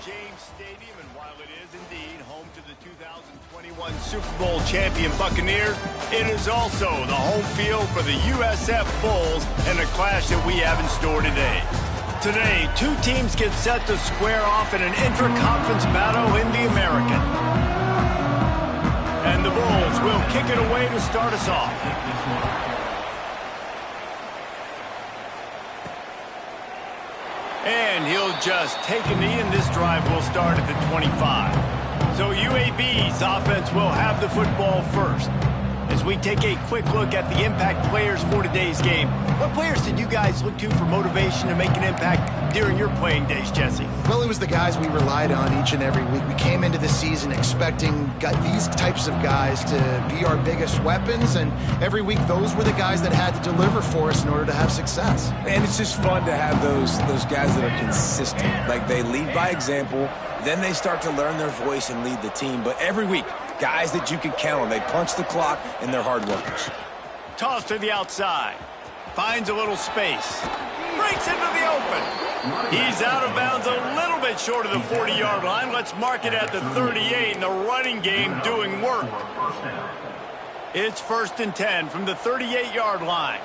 James Stadium, and while it is indeed home to the 2021 Super Bowl champion Buccaneers, it is also the home field for the USF Bulls and a clash that we have in store today. Today, two teams get set to square off in an intra-conference battle in the American. And the Bulls will kick it away to start us off. And he'll just take a knee, and this drive will start at the 25. So UAB's offense will have the football first. As we take a quick look at the impact players for today's game, what players did you guys look to for motivation to make an impact during your playing days, Jesse? Well, it was the guys we relied on each and every week. We came into the season expecting these types of guys to be our biggest weapons, and every week those were the guys that had to deliver for us in order to have success. And it's just fun to have those guys that are consistent. Like, they lead by example, then they start to learn their voice and lead the team. But every week, guys that you can count on. They punch the clock, and they're hard workers. Toss to the outside. Finds a little space. Breaks into the open. He's out of bounds a little bit short of the 40-yard line. Let's mark it at the 38, and the running game doing work. It's 1st and 10 from the 38-yard line.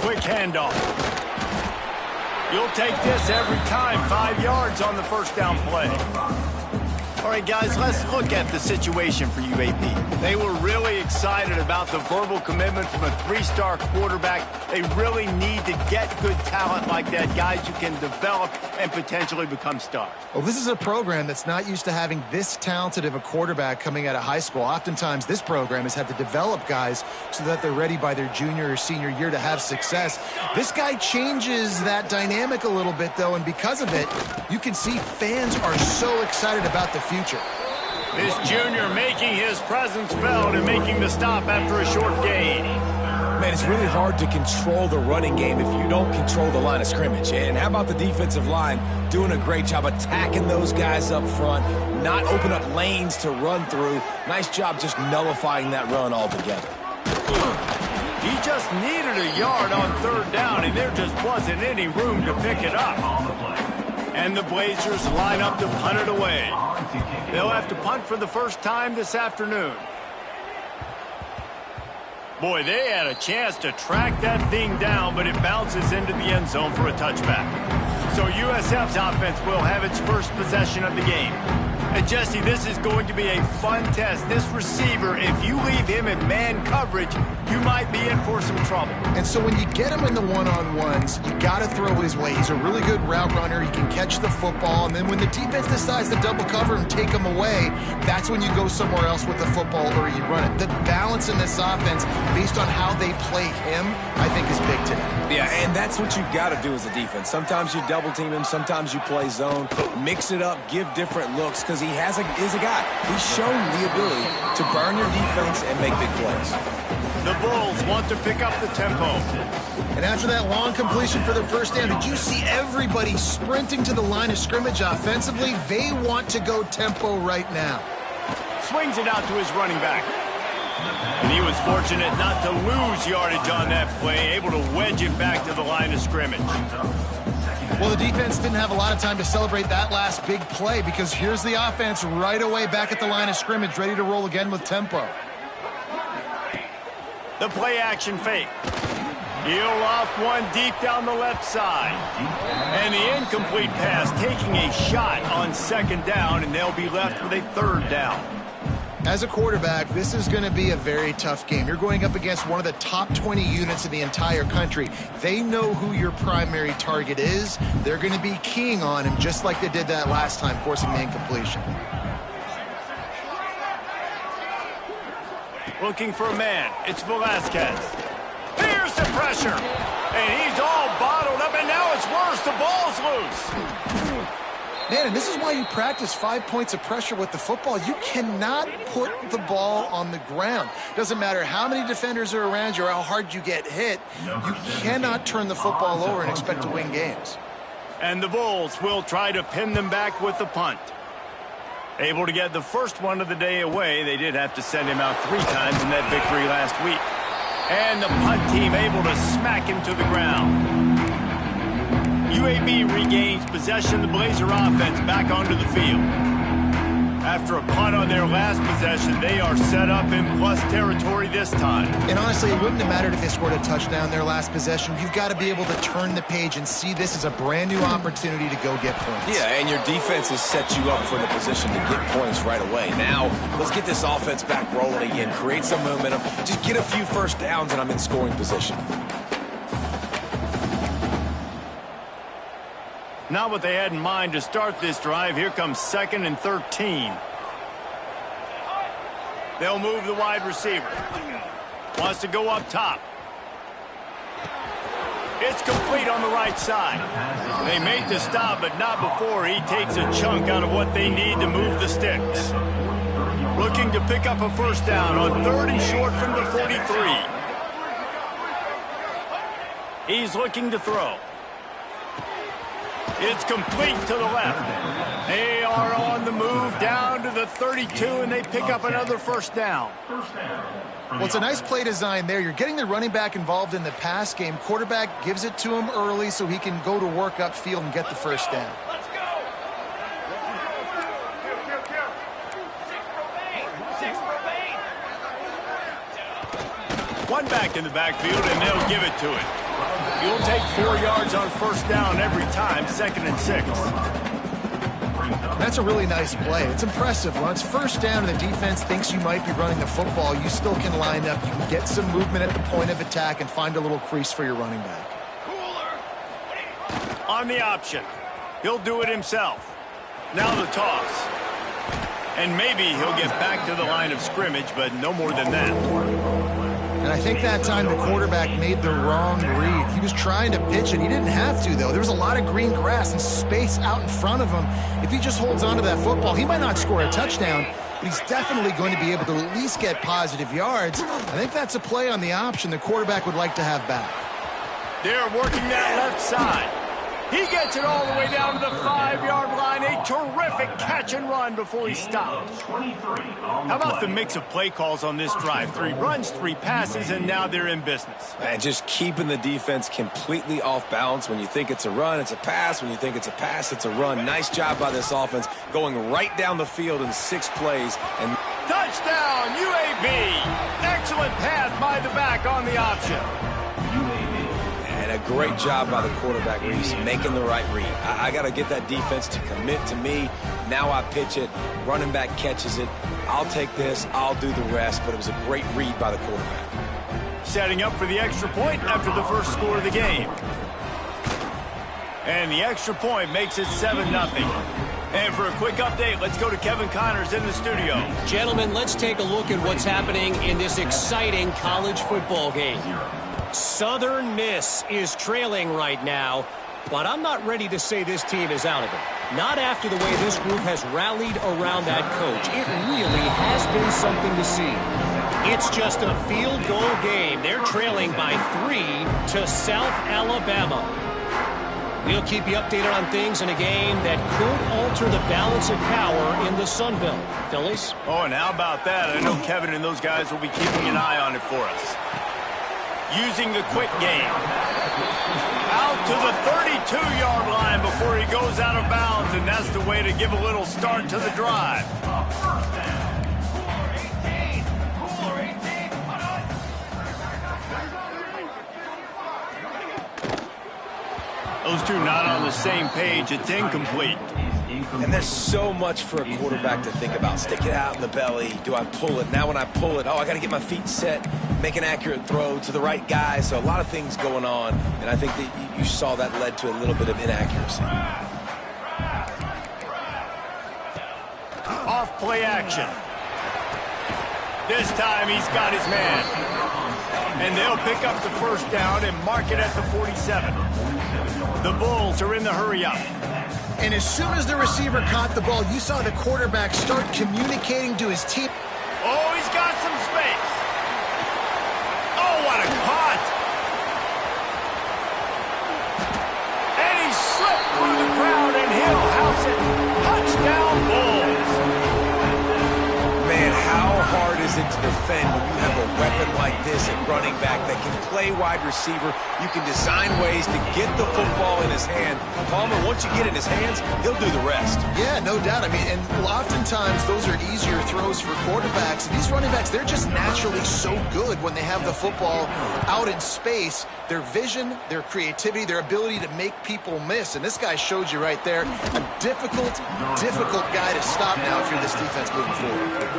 Quick handoff. You'll take this every time. 5 yards on the first down play. All right, guys, let's look at the situation for UAB. They were really excited about the verbal commitment from a 3-star quarterback. They really need to get good talent like that, guys who can develop and potentially become stars. Well, this is a program that's not used to having this talented of a quarterback coming out of high school. Oftentimes, this program has had to develop guys so that they're ready by their junior or senior year to have success. This guy changes that dynamic a little bit, though, and because of it, you can see fans are so excited about the future. This junior making his presence felt and making the stop after a short gain. Man, it's really hard to control the running game if you don't control the line of scrimmage. And how about the defensive line doing a great job attacking those guys up front, not open up lanes to run through. Nice job just nullifying that run altogether. He just needed a yard on 3rd down, and there just wasn't any room to pick it up. And the Blazers line up to punt it away. They'll have to punt for the first time this afternoon. Boy, they had a chance to track that thing down, but it bounces into the end zone for a touchback. So USF's offense will have its first possession of the game. And Jesse, this is going to be a fun test. This receiver, if you leave him in man coverage, you might be in for some trouble. And so when you get him in the one-on-ones, you got to throw his way. He's a really good route runner. He can catch the football. And then when the defense decides to double cover and take him away, that's when you go somewhere else with the football or you run it. The balance in this offense, based on how they play him, I think is big today. Yeah, and that's what you've got to do as a defense. Sometimes you double team him, sometimes you play zone. Mix it up, give different looks, because he is a guy. He's shown the ability to burn your defense and make big plays. The Bulls want to pick up the tempo. And after that long completion for the first down, did you see everybody sprinting to the line of scrimmage offensively? They want to go tempo right now. Swings it out to his running back. And he was fortunate not to lose yardage on that play, able to wedge it back to the line of scrimmage. Well, the defense didn't have a lot of time to celebrate that last big play because here's the offense right away back at the line of scrimmage, ready to roll again with tempo. The play action fake. He'll loft one deep down the left side. And the incomplete pass taking a shot on 2nd down, and they'll be left with a 3rd down. As a quarterback, this is going to be a very tough game. You're going up against one of the top 20 units in the entire country. They know who your primary target is. They're going to be keying on him just like they did that last time, forcing the incompletion. Looking for a man. It's Velasquez. Here's the pressure. And he's all bottled up, and now it's worse. The ball's loose. Man, and this is why you practice 5 points of pressure with the football. You cannot put the ball on the ground. Doesn't matter how many defenders are around you or how hard you get hit. You cannot turn the football over and expect to win games. And the Bulls will try to pin them back with the punt. Able to get the first one of the day away. They did have to send him out 3 times in that victory last week. And the punt team able to smack him to the ground. UAB regains possession of the Blazer offense back onto the field. After a punt on their last possession, they are set up in plus territory this time. And honestly, it wouldn't have mattered if they scored a touchdown their last possession. You've got to be able to turn the page and see this as a brand new opportunity to go get points. Yeah, and your defense has set you up for the position to get points right away. Now, let's get this offense back rolling again, create some momentum, just get a few first downs, and I'm in scoring position. Not what they had in mind to start this drive. Here comes 2nd and 13. They'll move the wide receiver. Wants to go up top. It's complete on the right side. They made the stop, but not before he takes a chunk out of what they need to move the sticks. Looking to pick up a first down on 3rd and short from the 43. He's looking to throw. It's complete to the left. They are on the move down to the 32, and they pick up another first down. Well, it's a nice play design there. You're getting the running back involved in the pass game. Quarterback gives it to him early so he can go to work upfield and get the first down. One back in the backfield, and they'll give it to it. You'll take 4 yards on first down every time, 2nd and 6. That's a really nice play. It's impressive. When it's first down and the defense thinks you might be running the football, you still can line up. You can get some movement at the point of attack and find a little crease for your running back. On the option. He'll do it himself. Now the toss. And maybe he'll get back to the line of scrimmage, but no more than that. And I think that time the quarterback made the wrong read. He was trying to pitch it. He didn't have to, though. There was a lot of green grass and space out in front of him. If he just holds on to that football, he might not score a touchdown, but he's definitely going to be able to at least get positive yards. I think that's a play on the option the quarterback would like to have back. They're working that left side. He gets it all the way down to the 5-yard line. A terrific catch and run before he stops. How about the mix of play calls on this drive? 3 runs, 3 passes, and now they're in business. And just keeping the defense completely off balance. When you think it's a run, it's a pass. When you think it's a pass, it's a run. Nice job by this offense going right down the field in 6 plays. And touchdown, UAB. Excellent pass by the back on the option. And a great job by the quarterback, Reese, making the right read. I got to get that defense to commit to me. Now I pitch it. Running back catches it. I'll take this. I'll do the rest. But it was a great read by the quarterback. Setting up for the extra point after the first score of the game. And the extra point makes it 7-0. And for a quick update, let's go to Kevin Connors in the studio. Gentlemen, let's take a look at what's happening in this exciting college football game. Southern Miss is trailing right now, but I'm not ready to say this team is out of it. Not after the way this group has rallied around that coach. It really has been something to see. It's just a field goal game. They're trailing by 3 to South Alabama. We'll keep you updated on things in a game that could alter the balance of power in the Sun Belt. Fellas? Oh, and how about that? I know Kevin and those guys will be keeping an eye on it for us. Using the quick game. Out to the 32-yard line before he goes out of bounds, and that's the way to give a little start to the drive. Those two not on the same page. It's incomplete. And there's so much for a quarterback to think about. Stick it out in the belly. Do I pull it? Now when I pull it, I got to get my feet set, make an accurate throw to the right guy. So a lot of things going on, and I think that you saw that led to a little bit of inaccuracy. Off play action. This time he's got his man. And they'll pick up the first down and mark it at the 47. The Bulls are in the hurry-up. And as soon as the receiver caught the ball, you saw the quarterback start communicating to his team. Oh, he's got some space. Oh, what a caught. And he slipped through the crowd, and he'll house it. Touchdown, Bulls. Man, how hard is it to defend when you have a weapon like this at running back that can play wide receiver? You can design ways to get the football in his hand. Palmer, once you get it in his hands, he'll do the rest. Yeah, no doubt. I mean, and oftentimes those are easier throws for quarterbacks. And these running backs, they're just naturally so good when they have the football out in space. Their vision, their creativity, their ability to make people miss. And this guy showed you right there, a difficult guy to stop now if you're this defense moving forward.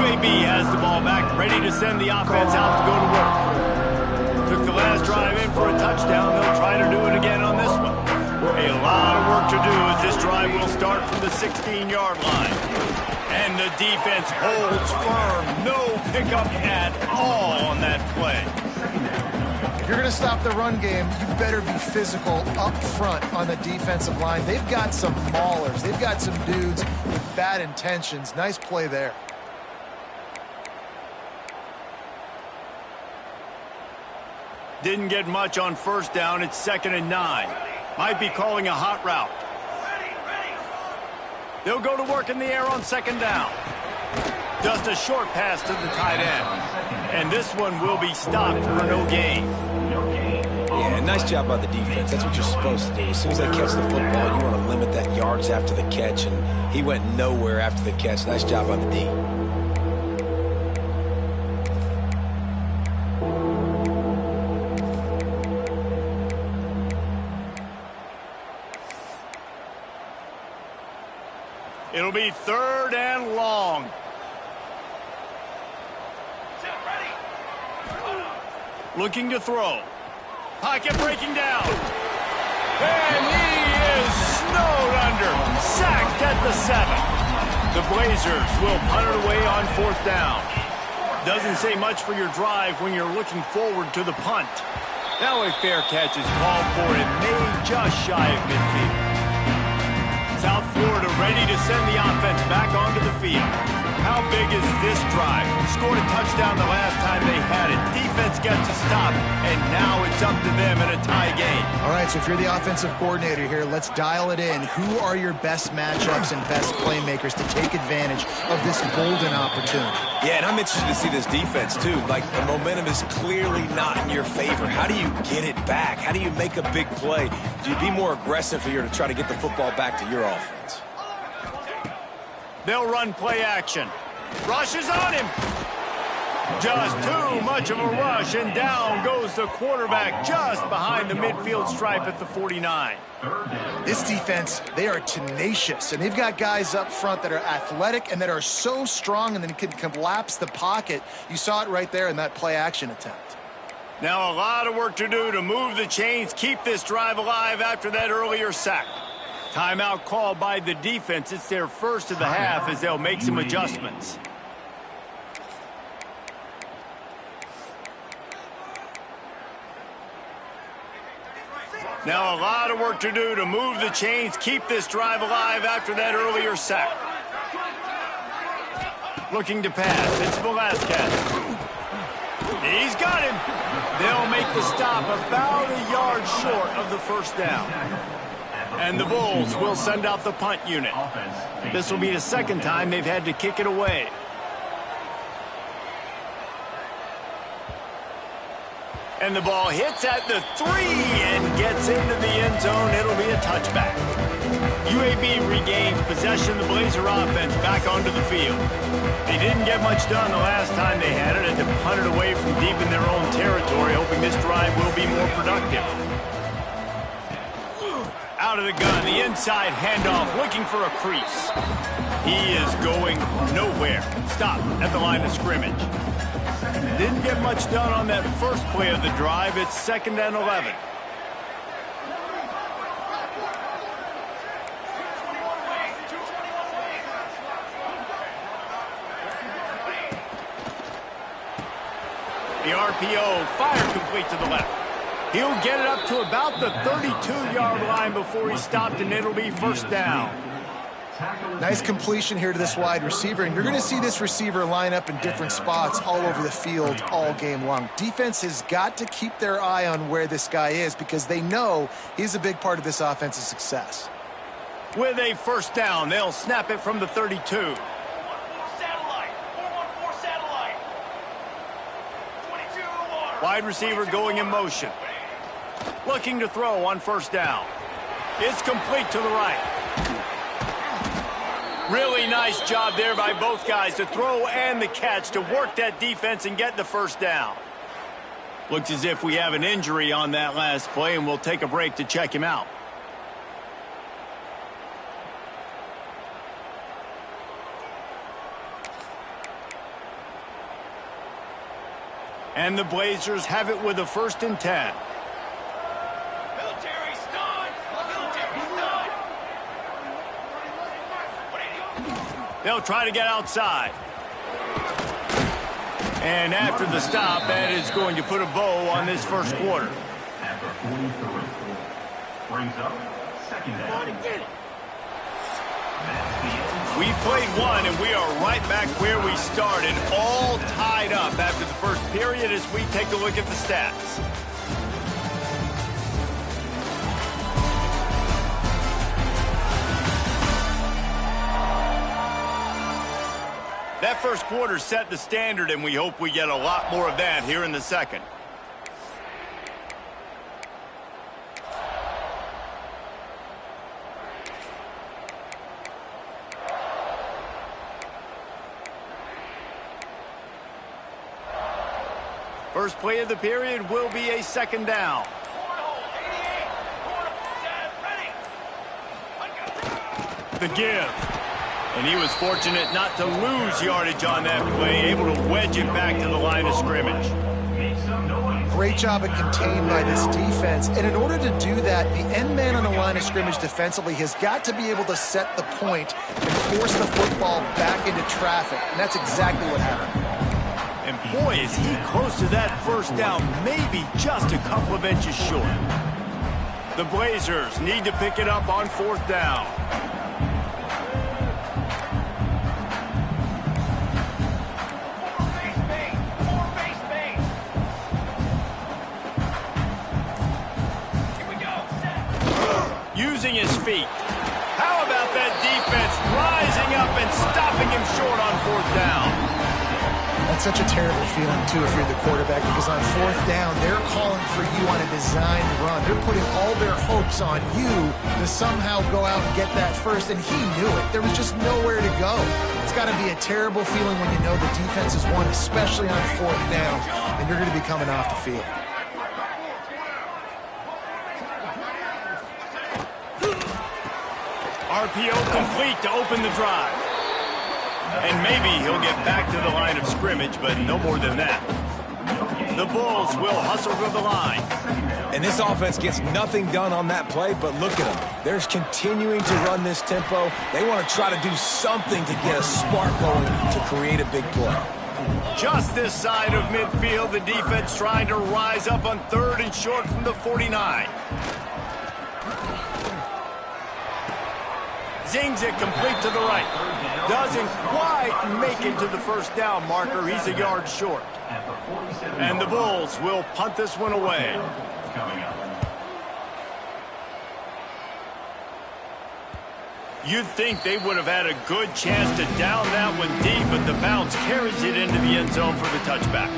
UAB has the ball back, ready to send the offense out to go to work. Took the last drive in for a touchdown. They'll try to do it again on this one. A lot of work to do as this drive will start from the 16-yard line. And the defense holds firm. No pickup at all on that play. If you're going to stop the run game, you better be physical up front on the defensive line. They've got some maulers. They've got some dudes with bad intentions. Nice play there. Didn't get much on first down. It's 2nd and 9. Might be calling a hot route. They'll go to work in the air on 2nd down. Just a short pass to the tight end. And this one will be stopped for no gain. Yeah, nice job by the defense. That's what you're supposed to do. As soon as they catch the football, you want to limit that yards after the catch, and he went nowhere after the catch. Nice job on the D. It'll be 3rd and long. Looking to throw. Pocket breaking down. And he is snowed under. Sacked at the 7. The Blazers will punt it away on 4th down. Doesn't say much for your drive when you're looking forward to the punt. Now a fair catch is called for and made just shy of midfield. South Florida ready to send the offense back onto the field. How big is this drive? Scored a touchdown the last time they had it. Defense gets a stop, and now it's up to them in a tie game. All right, so if you're the offensive coordinator here, let's dial it in. Who are your best matchups and best playmakers to take advantage of this golden opportunity? Yeah, and I'm interested to see this defense, too. Like, the momentum is clearly not in your favor. How do you get it back? How do you make a big play? Do you be more aggressive here to try to get the football back to your offense? They'll run play action. Rush is on him. Just too much of a rush, and down goes the quarterback just behind the midfield stripe at the 49. This defense, they are tenacious, and they've got guys up front that are athletic and that are so strong and then can collapse the pocket. You saw it right there in that play action attempt. Now a lot of work to do to move the chains, keep this drive alive after that earlier sack. Timeout called by the defense. It's their first of the half as they'll make some adjustments. Now a lot of work to do to move the chains, keep this drive alive after that earlier sack. Looking to pass. It's Velasquez. He's got him. They'll make the stop about a yard short of the 1st down. And the Bulls will send out the punt unit. This will be the 2nd time they've had to kick it away. And the ball hits at the 3 and gets into the end zone. It'll be a touchback. UAB regains possession of the Blazer offense back onto the field. They didn't get much done the last time they had it, and to punt it away from deep in their own territory, hoping this drive will be more productive. Out of the gun, the inside handoff, looking for a crease. He is going nowhere. Stop at the line of scrimmage. Didn't get much done on that first play of the drive. It's 2nd and 11. The RPO, fire complete to the left. He'll get it up to about the 32-yard line before he stopped, and it'll be 1st down. Nice completion here to this wide receiver, and you're going to see this receiver line up in different spots all over the field all game long. Defense has got to keep their eye on where this guy is because they know he's a big part of this offense's success. With a 1st down, they'll snap it from the 32. Wide receiver going in motion. Looking to throw on first down. It's complete to the right. Really nice job there by both guys, the throw and the catch, to work that defense and get the first down. Looks as if we have an injury on that last play, and we'll take a break to check him out. And the Blazers have it with a 1st and 10. They'll try to get outside. And after the stop, that is going to put a bow on this first quarter. After 43, brings up 2nd down. We played one, and we are right back where we started, all tied up after the first period as we take a look at the stats. That first quarter set the standard, and we hope we get a lot more of that here in the second. First play of the period will be a 2nd down. The give. And he was fortunate not to lose yardage on that play, able to wedge it back to the line of scrimmage. Great job at contained by this defense. And in order to do that, the end man on the line of scrimmage defensively has got to be able to set the point and force the football back into traffic. And that's exactly what happened. And boy, is he close to that first down, maybe just a couple of inches short. The Blazers need to pick it up on 4th down. Using his feet. How about that defense rising up and stopping him short on 4th down? That's such a terrible feeling, too, if you're the quarterback, because on 4th down, they're calling for you on a designed run. They're putting all their hopes on you to somehow go out and get that first, and he knew it. There was just nowhere to go. It's got to be a terrible feeling when you know the defense has won, especially on 4th down, and you're going to be coming off the field. RPO complete to open the drive. And maybe he'll get back to the line of scrimmage, but no more than that. The Bulls will hustle to the line. And this offense gets nothing done on that play, but look at them. They're continuing to run this tempo. They want to try to do something to get a spark going to create a big play. Just this side of midfield, the defense trying to rise up on 3rd and short from the 49. Zings it complete to the right. Doesn't quite make it to the first down marker. He's a yard short. And the Bulls will punt this one away. You'd think they would have had a good chance to down that one deep, but the bounce carries it into the end zone for the touchback.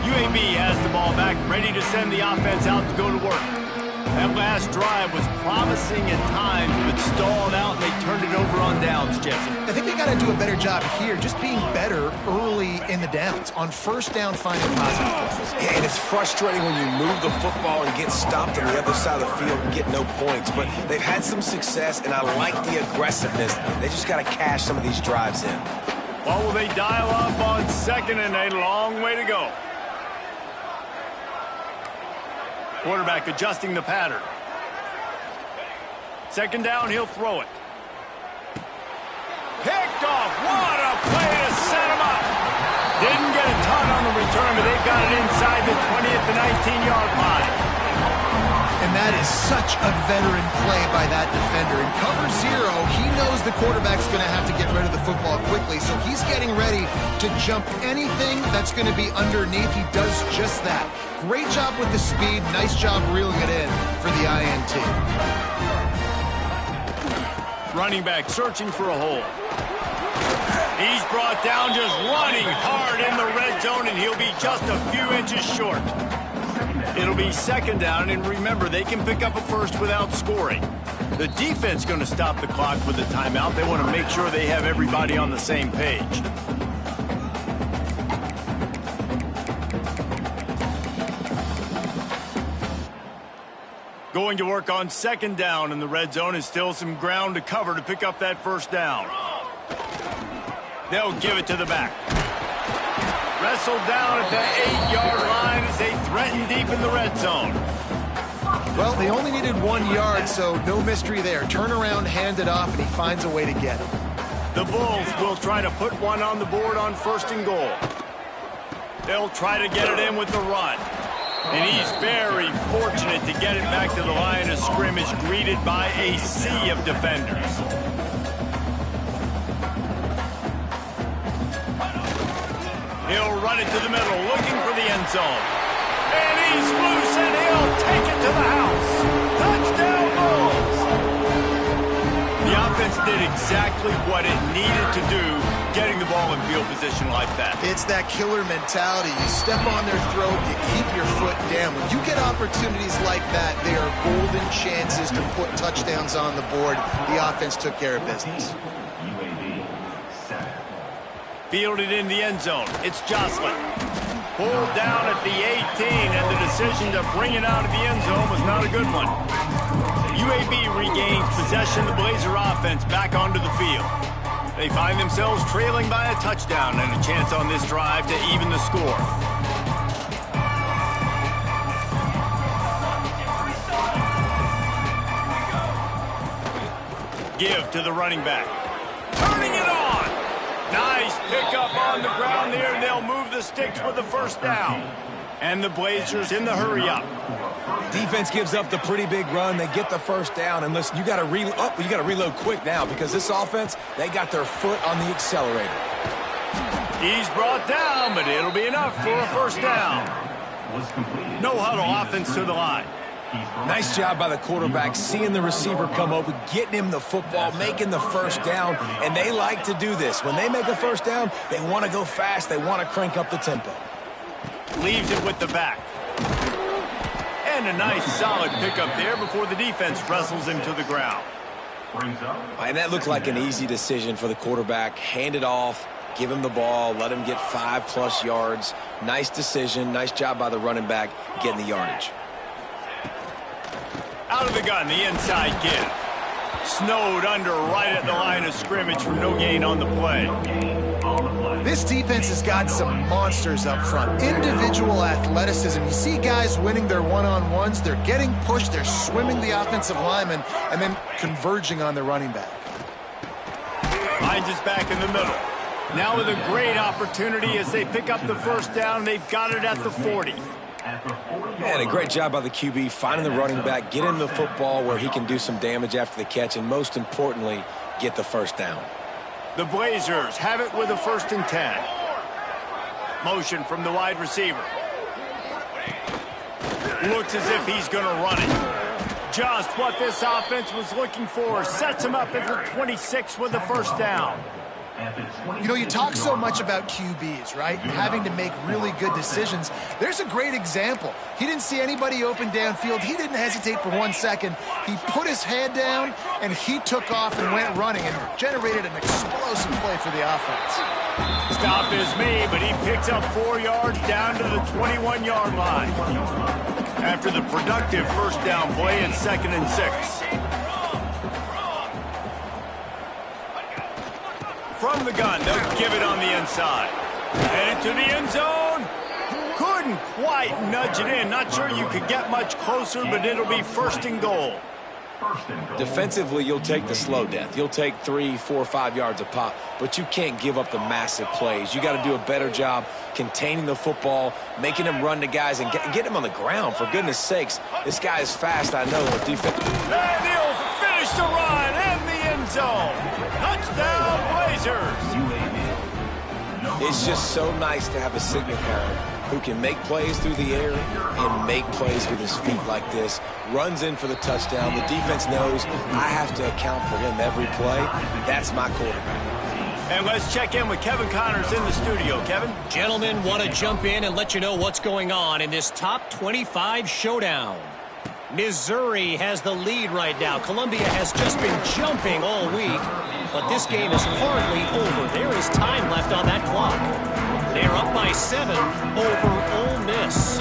UAB has the ball back, ready to send the offense out to go to work. That last drive was promising at times, but stalled out, and they turned it over on downs, Jesse. I think they got to do a better job here, just being better early in the downs. On 1st down, finding positive places. And it's frustrating when you move the football and get stopped on the other side of the field and get no points. But they've had some success, and I like the aggressiveness. They just got to cash some of these drives in. Well, will they dial up on 2nd and a long way to go? Quarterback adjusting the pattern. 2nd down, he'll throw it. Picked off. What a play to set him up. Didn't get a ton on the return, but they've got it inside the 20 at the 19-yard line. And that is such a veteran play by that defender. In cover 0, he knows the quarterback's going to have to get rid of the football quickly, so he's getting ready to jump anything that's going to be underneath. He does just that. Great job with the speed. Nice job reeling it in for the INT. Running back searching for a hole. He's brought down, just running hard in the red zone, and he'll be just a few inches short. It'll be second down, and remember, they can pick up a first without scoring. The defense going to stop the clock with a timeout. They want to make sure they have everybody on the same page. Going to work on second down in the red zone, and still some ground to cover to pick up that first down. They'll give it to the back. Wrestled down at the 8-yard line as they threaten deep in the red zone. Well, they only needed 1 yard, so no mystery there. Turn around, hand it off, and he finds a way to get it. The Bulls will try to put one on the board on first and goal. They'll try to get it in with the run. And he's very fortunate to get it back to the line of scrimmage, greeted by a sea of defenders. He'll run it to the middle, looking for the end zone. And he's loose, and he'll take it to the house. Touchdown, Bulls! The offense did exactly what it needed to do, getting the ball in field position like that. It's that killer mentality. You step on their throat, you keep your foot down. When you get opportunities like that, they are golden chances to put touchdowns on the board. The offense took care of business. Fielded in the end zone. It's Jocelyn. Pulled down at the 18, and the decision to bring it out of the end zone was not a good one. UAB regains possession of the Blazer offense back onto the field. They find themselves trailing by a touchdown and a chance on this drive to even the score. Give to the running back. Turning it on! Nice pickup on the ground there, and they'll move the sticks with the first down. And the Blazers in the hurry-up. Defense gives up the pretty big run. They get the first down. And listen, you got to reload quick now because this offense, they got their foot on the accelerator. He's brought down, but it'll be enough for a first down. No huddle offense to the line. Nice job by the quarterback, seeing the receiver come open, getting him the football, making the first down, and they like to do this. When they make a first down, they want to go fast. They want to crank up the tempo. Leaves it with the back. And a nice solid pickup there before the defense wrestles him to the ground. And that looked like an easy decision for the quarterback. Hand it off, give him the ball, let him get 5+ yards. Nice decision. Nice job by the running back getting the yardage. Out of the gun, the inside give. Snowed under right at the line of scrimmage for no gain on the play. This defense has got some monsters up front. Individual athleticism. You see guys winning their one-on-ones. They're getting pushed. They're swimming the offensive lineman and then converging on the running back. Finds his back in the middle. Now with a great opportunity as they pick up the first down. They've got it at the 40. And a great job by the QB finding the running back, get him the football where he can do some damage after the catch, and most importantly, get the first down. The Blazers have it with a 1st and 10. Motion from the wide receiver. Looks as if he's going to run it. Just what this offense was looking for. Sets him up at the 26 with the first down. You know, you talk so much about QBs, right? Having to make really good decisions. There's a great example. He didn't see anybody open downfield. He didn't hesitate for 1 second. He put his head down, and he took off and went running and generated an explosive play for the offense. Stop is made, but he picks up 4 yards down to the 21-yard line. After the productive first down play at 2nd and 6. From the gun, they'll give it on the inside. Headed to the end zone. Couldn't quite nudge it in. Not sure you could get much closer, but it'll be 1st and goal. Defensively, you'll take the slow death. You'll take 3, 4, 5 yards a pop, but you can't give up the massive plays. You got to do a better job containing the football, making him run to guys, and get him on the ground. For goodness sakes, this guy is fast, I know. The defense. And he'll finish the run in the end zone. Touchdown, Blazers. It's just so nice to have a signal parent who can make plays through the air and make plays with his feet like this. Runs in for the touchdown. The defense knows I have to account for him every play. That's my quarterback. And let's check in with Kevin Connors in the studio. Kevin? Gentlemen, want to jump in and let you know what's going on in this top 25 showdown. Missouri has the lead right now. Columbia has just been jumping all week, but this game is hardly over. There is time left on that clock. They're up by 7 over Ole Miss.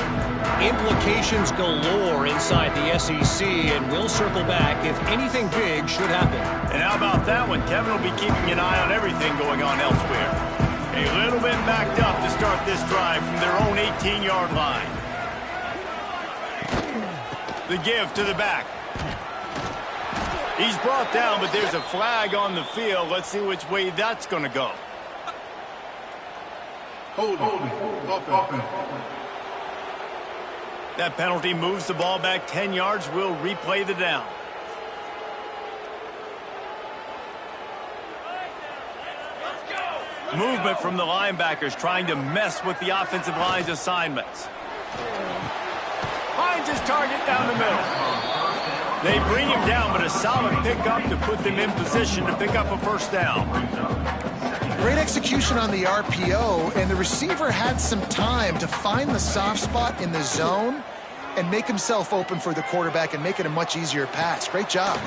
Implications galore inside the SEC, and we'll circle back if anything big should happen. And how about that one? Kevin will be keeping an eye on everything going on elsewhere. A little bit backed up to start this drive from their own 18-yard line. The give to the back. He's brought down, but there's a flag on the field. Let's see which way that's going to go. Hold it. That penalty moves the ball back 10 yards. We'll replay the down. Movement from the linebackers trying to mess with the offensive line's assignments. Finds his target down the middle. They bring him down, but a solid pickup to put them in position to pick up a first down. Great execution on the RPO, and the receiver had some time to find the soft spot in the zone and make himself open for the quarterback and make it a much easier pass. Great job.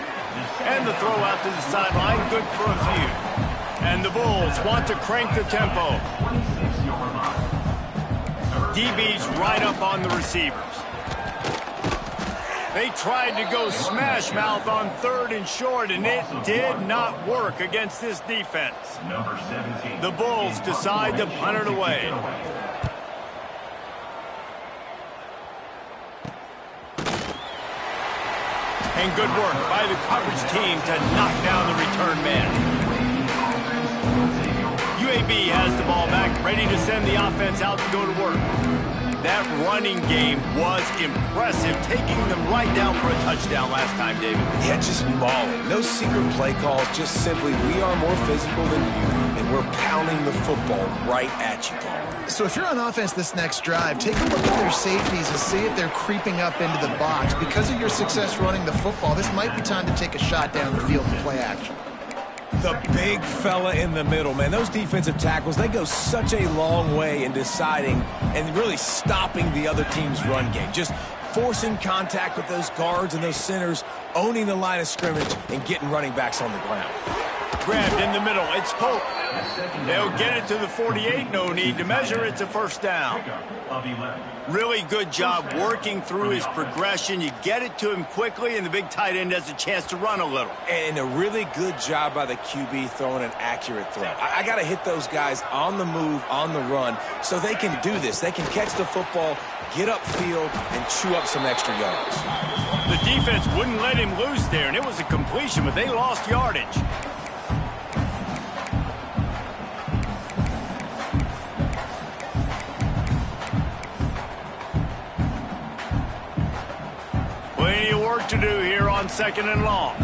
And the throw out to the sideline, good for a few. And the Bulls want to crank the tempo. DB's right up on the receivers. They tried to go smash mouth on 3rd and short, and it did not work against this defense. The Bulls decide to punt it away. And good work by the coverage team to knock down the return man. UAB has the ball back, ready to send the offense out to go to work. That running game was impressive, taking them right down for a touchdown last time, David. Yeah, just mauling. No secret play calls, just simply we are more physical than you, and we're pounding the football right at you, Paul. So if you're on offense this next drive, take a look at their safeties and see if they're creeping up into the box. Because of your success running the football, this might be time to take a shot down the field and play action. The big fella in the middle, man. Those defensive tackles, they go such a long way in deciding and really stopping the other team's run game. Just forcing contact with those guards and those centers, owning the line of scrimmage, and getting running backs on the ground. Grabbed in the middle. It's Pope. They'll get it to the 48. No need to measure. It's a first down. Really good job working through his progression. You get it to him quickly, and the big tight end has a chance to run a little. And a really good job by the QB throwing an accurate throw. I got to hit those guys on the move, on the run, so they can do this. They can catch the football, get upfield, and chew up some extra yards. The defense wouldn't let him loose there, and it was a completion, but they lost yardage. Plenty of work to do here on 2nd and long.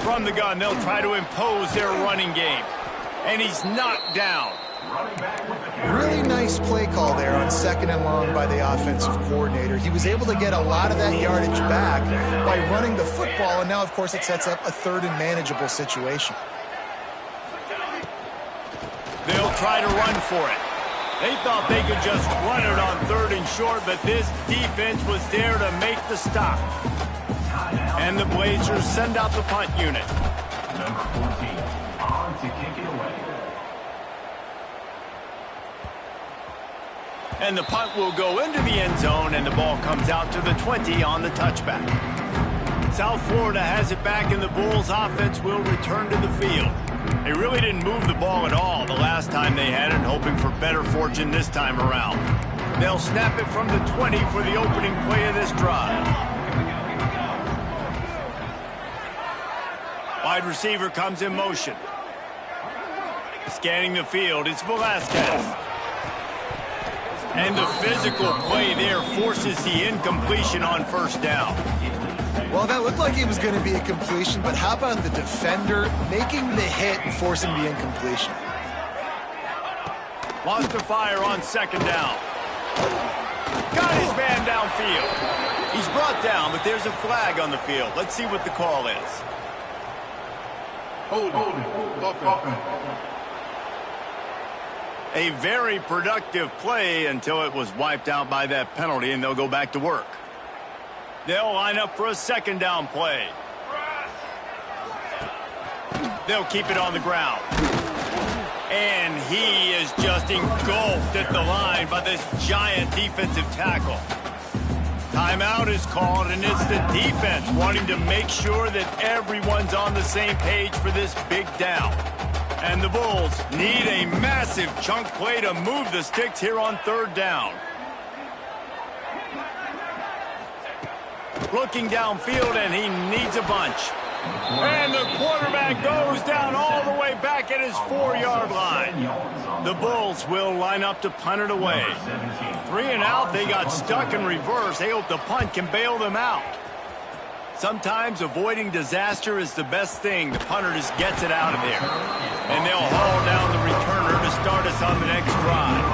From the gun, they'll try to impose their running game. And he's knocked down. Really nice play call there on 2nd and long by the offensive coordinator. He was able to get a lot of that yardage back by running the football, and now, of course, it sets up a 3rd and manageable situation. They'll try to run for it. They thought they could just run it on 3rd and short, but this defense was there to make the stop. And the Blazers send out the punt unit. Number 14, on to kick it away. And the punt will go into the end zone, and the ball comes out to the 20 on the touchback. South Florida has it back, and the Bulls offense will return to the field. They really didn't move the ball at all the last time they had it, hoping for better fortune this time around. They'll snap it from the 20 for the opening play of this drive. Wide receiver comes in motion. Scanning the field, it's Velasquez. And the physical play there forces the incompletion on 1st down. Well, that looked like it was going to be a completion, but how about the defender making the hit and forcing the incompletion? Lost the fire on 2nd down. Got his man downfield. He's brought down, but there's a flag on the field. Let's see what the call is. A very productive play until it was wiped out by that penalty, and they'll go back to work. They'll line up for a second down play. They'll keep it on the ground. And he is just engulfed at the line by this giant defensive tackle. Timeout is called, and it's the defense wanting to make sure that everyone's on the same page for this big down. And the Bulls need a massive chunk play to move the sticks here on third down. Looking downfield, and he needs a bunch. And the quarterback goes down all the way back at his 4-yard line. The Bulls will line up to punt it away. 3 and out, they got stuck in reverse. They hope the punt can bail them out. Sometimes avoiding disaster is the best thing. The punter just gets it out of there. And they'll haul down the returner to start us on the next drive.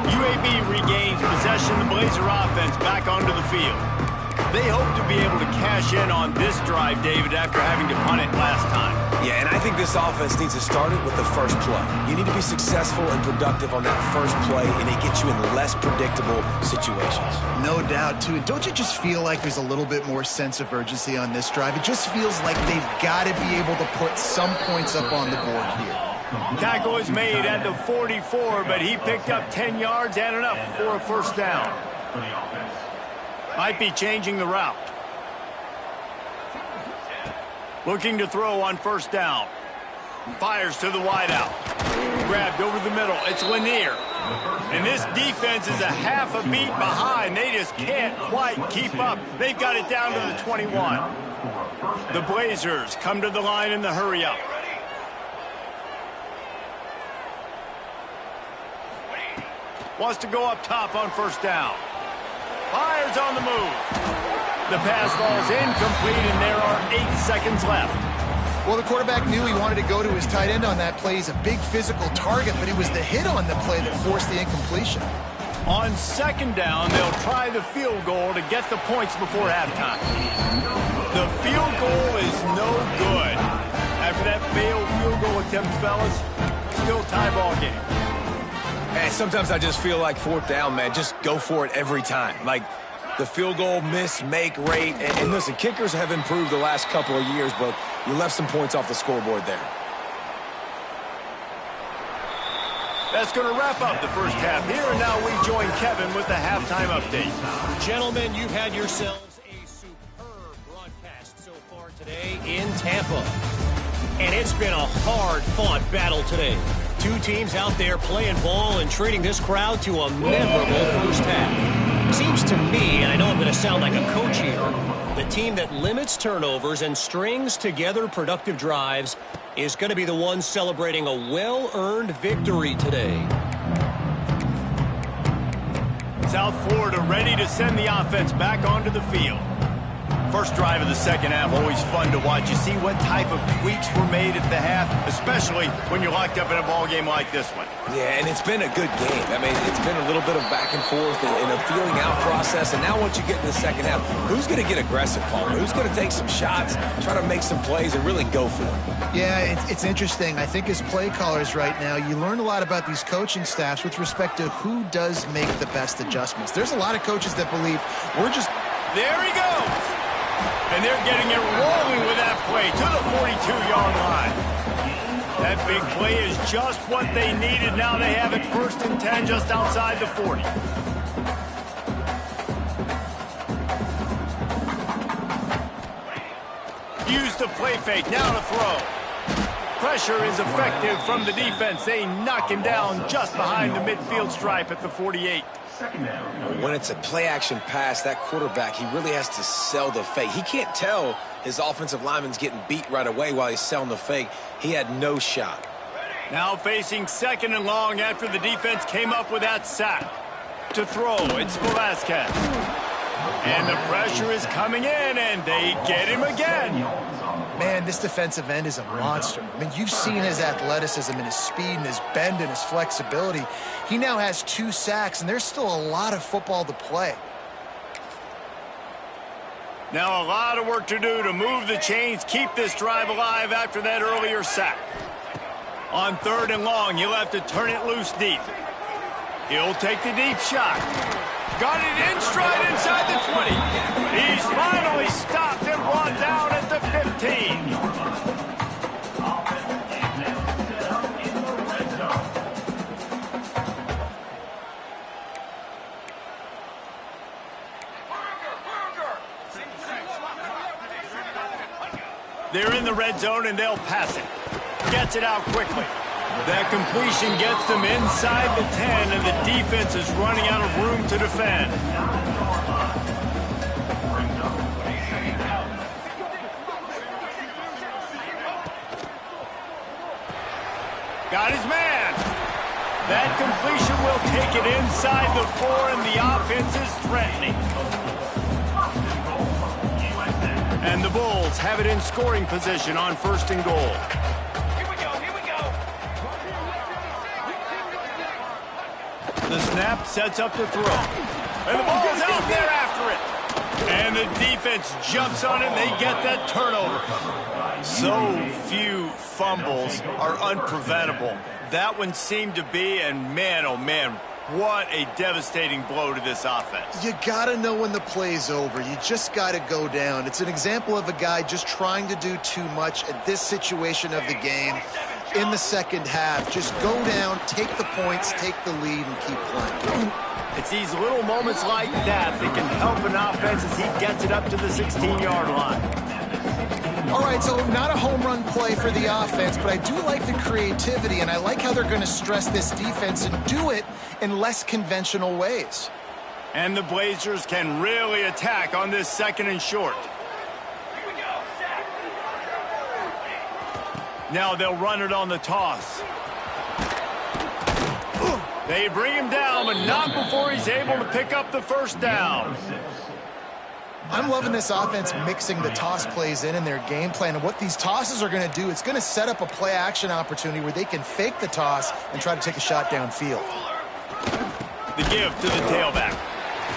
UAB regains possession. The Blazer offense back onto the field. They hope to be able to cash in on this drive, David, after having to punt it last time. Yeah, and I think this offense needs to start it with the first play. You need to be successful and productive on that first play, and it gets you in less predictable situations. No doubt, too. And don't you just feel like there's a little bit more sense of urgency on this drive? It just feels like they've got to be able to put some points up on the board here. Tackle is made at the 44, but he picked up 10 yards and enough for a first down. Might be changing the route. Looking to throw on first down. Fires to the wideout. Grabbed over the middle. It's Lanier. And this defense is a half a beat behind. They just can't quite keep up. They've got it down to the 21. The Blazers come to the line in the hurry-up. Wants to go up top on first down. Fires on the move. The pass falls incomplete, and there are 8 seconds left. Well, the quarterback knew he wanted to go to his tight end on that play. He's a big physical target, but it was the hit on the play that forced the incompletion. On second down, they'll try the field goal to get the points before halftime. The field goal is no good. After that failed field goal attempt, fellas, still tie ball game. And sometimes I just feel like fourth down, man, just go for it every time. Like the field goal miss-make rate. And listen, kickers have improved the last couple of years, but you left some points off the scoreboard there. That's going to wrap up the first half here, and now we join Kevin with the halftime update. Gentlemen, you've had yourselves a superb broadcast so far today in Tampa. And it's been a hard-fought battle today. Two teams out there playing ball and treating this crowd to a memorable first half. Seems to me, and I know I'm going to sound like a coach here, the team that limits turnovers and strings together productive drives is going to be the one celebrating a well-earned victory today. South Florida ready to send the offense back onto the field. First drive of the second half, always fun to watch. You see what type of tweaks were made at the half, especially when you're locked up in a ball game like this one. Yeah, and it's been a good game. I mean, it's been a little bit of back and forth and a feeling out process. And now once you get in the second half, who's going to get aggressive, Paul? Who's going to take some shots, try to make some plays, and really go for it? Yeah, it's interesting. I think as play callers right now, you learn a lot about these coaching staffs with respect to who does make the best adjustments. There's a lot of coaches that believe we're just... There he goes! And they're getting it rolling with that play to the 42-yard line. That big play is just what they needed. Now they have it first and 10 just outside the 40. Use the play fake. Now to throw. Pressure is effective from the defense. They knock him down just behind the midfield stripe at the 48. When it's a play-action pass, that quarterback, he really has to sell the fake. He can't tell his offensive lineman's getting beat right away while he's selling the fake. He had no shot. Now facing second and long after the defense came up with that sack. To throw, it's Velasquez. And the pressure is coming in, and they get him again. Man, this defensive end is a monster. I mean, you've seen his athleticism and his speed and his bend and his flexibility. He now has 2 sacks, and there's still a lot of football to play. Now a lot of work to do to move the chains, keep this drive alive after that earlier sack. On 3rd and long, he'll have to turn it loose deep. He'll take the deep shot. Got it in stride inside the 20. He's finally stopped and brought down at the 15. They're in the red zone, and they'll pass it. Gets it out quickly. That completion gets them inside the 10, and the defense is running out of room to defend. Got his man. That completion will take it inside the 4, and the offense is threatening. And the Bulls have it in scoring position on 1st and goal. Here we go, here we go. The snap sets up the throw. And the ball's out there after it. And the defense jumps on it, and they get that turnover. So few fumbles are unpreventable. That one seemed to be, and man, oh man, what a devastating blow to this offense. You got to know when the play's over. You just got to go down. It's an example of a guy just trying to do too much at this situation of the game in the second half. Just go down, take the points, take the lead, and keep playing. It's these little moments like that that can help an offense as he gets it up to the 16-yard line. All right, so not a home run play for the offense, but I do like the creativity, and I like how they're going to stress this defense and do it in less conventional ways. And the Blazers can really attack on this 2nd and short. Now they'll run it on the toss. They bring him down, but not before he's able to pick up the 1st down. I'm loving this offense mixing the toss plays in their game plan. And what these tosses are going to do, it's going to set up a play-action opportunity where they can fake the toss and try to take a shot downfield. The give to the tailback.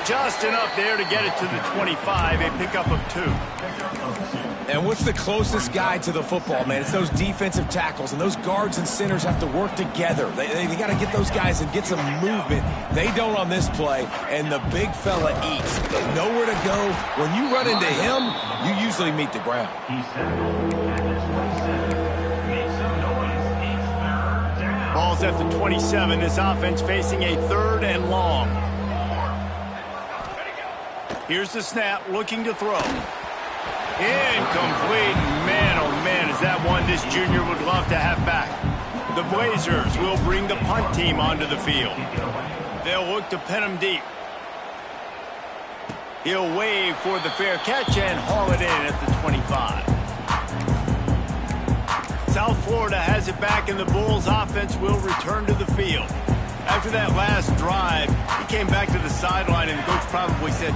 Just enough there to get it to the 25, a pickup of 2. And what's the closest guy to the football, man? It's those defensive tackles, and those guards and centers have to work together. They got to get those guys and get some movement. They don't on this play, and the big fella eats. Nowhere to go. When you run into him, you usually meet the ground. Ball's at the 27. This offense facing a 3rd and long. Here's the snap, looking to throw. Incomplete. Man, oh man, is that one this junior would love to have back. The Blazers will bring the punt team onto the field. They'll look to pin him deep. He'll wave for the fair catch and haul it in at the 25. South Florida has it back, and the Bulls offense will return to the field. After that last drive, he came back to the sideline, and the coach probably said,